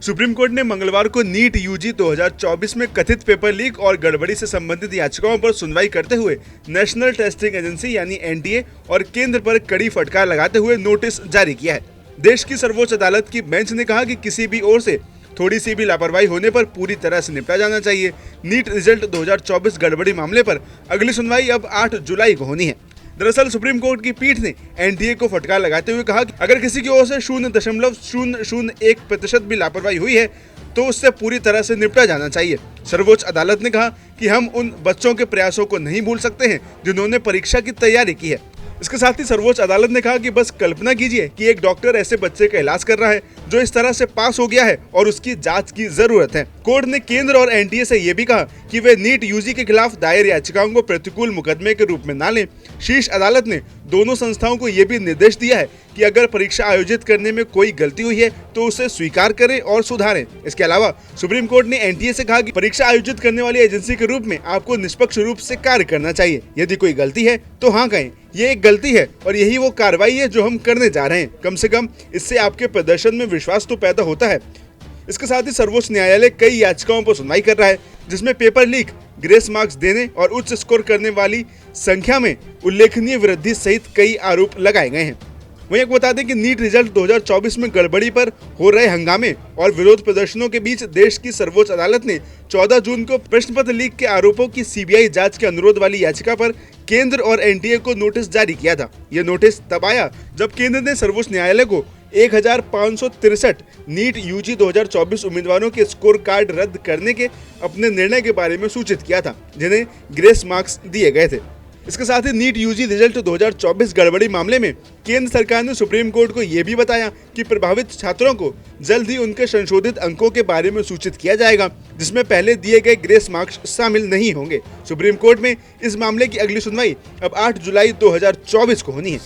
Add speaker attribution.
Speaker 1: Supreme court ने मंगलवार को नीट यूजी 2024 में कथित पेपर लीक और गड़बड़ी से संबंधित याचिकाओं पर सुनवाई करते हुए नेशनल टेस्टिंग एजेंसी यानी एनटीए और केंद्र पर कड़ी फटकार लगाते हुए नोटिस जारी किया है। देश की सर्वोच्च अदालत की बेंच ने कहा कि किसी भी ओर से थोड़ी सी भी लापरवाही होने पर पूरी तरह से निपटा जाना चाहिए। नीट रिजल्ट 2024 गड़बड़ी मामले पर अगली सुनवाई अब 8 जुलाई को होनी है। दरअसल सुप्रीम कोर्ट की पीठ ने एनटीए को फटकार लगाते हुए कहा कि अगर किसी की ओर से 0.001% भी लापरवाही हुई है तो उससे पूरी तरह से निपटा जाना चाहिए। सर्वोच्च अदालत ने कहा कि हम उन बच्चों के प्रयासों को नहीं भूल सकते हैं जिन्होंने परीक्षा की तैयारी की है। इसके साथ ही सर्वोच्च अदालत ने कहा कि बस कल्पना कीजिए कि एक डॉक्टर ऐसे बच्चे का इलाज कर रहा है जो इस तरह से पास हो गया है और उसकी जांच की जरूरत है। कोर्ट ने केंद्र और एनटीए से यह भी कहा कि वे नीट यूजी के खिलाफ दायर याचिकाओं को प्रतिकूल मुकदमे के रूप में न लें। शीर्ष अदालत ने दोनों संस्थाओं को यह भी निर्देश दिया है कि अगर परीक्षा आयोजित करने में कोई गलती हुई है तो उसे स्वीकार करें और सुधारें। इसके अलावा सुप्रीम कोर्ट ने एनटीए से कहा कि परीक्षा आयोजित करने वाली एजेंसी के रूप में आपको निष्पक्ष रूप से कार्य करना चाहिए। यदि कोई गलती है तो हाँ कहें, ये एक गलती है और यही वो कार्रवाई है जो हम करने जा रहे हैं। कम से कम इससे आपके प्रदर्शन में विश्वास तो पैदा होता है। इसके साथ ही सर्वोच्च न्यायालय कई याचिकाओं पर सुनवाई कर रहा है जिसमें पेपर लीक, ग्रेस मार्क्स देने और उच्च स्कोर करने वाली संख्या में उल्लेखनीय वृद्धि सहित कई आरोप लगाए गए हैं। वहीं आपको बता दें कि नीट रिजल्ट 2024 में गड़बड़ी पर हो रहे हंगामे और विरोध प्रदर्शनों के बीच देश की सर्वोच्च अदालत ने 14 जून को प्रश्न पत्र लीक के आरोपों की सीबीआई जांच के अनुरोध वाली याचिका पर केंद्र और एनटीए को नोटिस जारी किया था। यह नोटिस तब आया जब केंद्र ने सर्वोच्च न्यायालय को 1563 नीट यूजी 2024 उम्मीदवारों के स्कोर कार्ड रद्द करने के अपने निर्णय के बारे में सूचित किया था, जिन्हें ग्रेस मार्क्स दिए गए थे। इसके साथ ही नीट यूजी रिजल्ट 2024 गड़बड़ी मामले में केंद्र सरकार ने सुप्रीम कोर्ट को यह भी बताया कि प्रभावित छात्रों को जल्द ही उनके संशोधित अंकों के बारे में सूचित किया जाएगा, जिसमें पहले दिए गए ग्रेस मार्क्स शामिल नहीं होंगे। सुप्रीम कोर्ट में इस मामले की अगली सुनवाई अब 8 जुलाई 2024 को होनी है।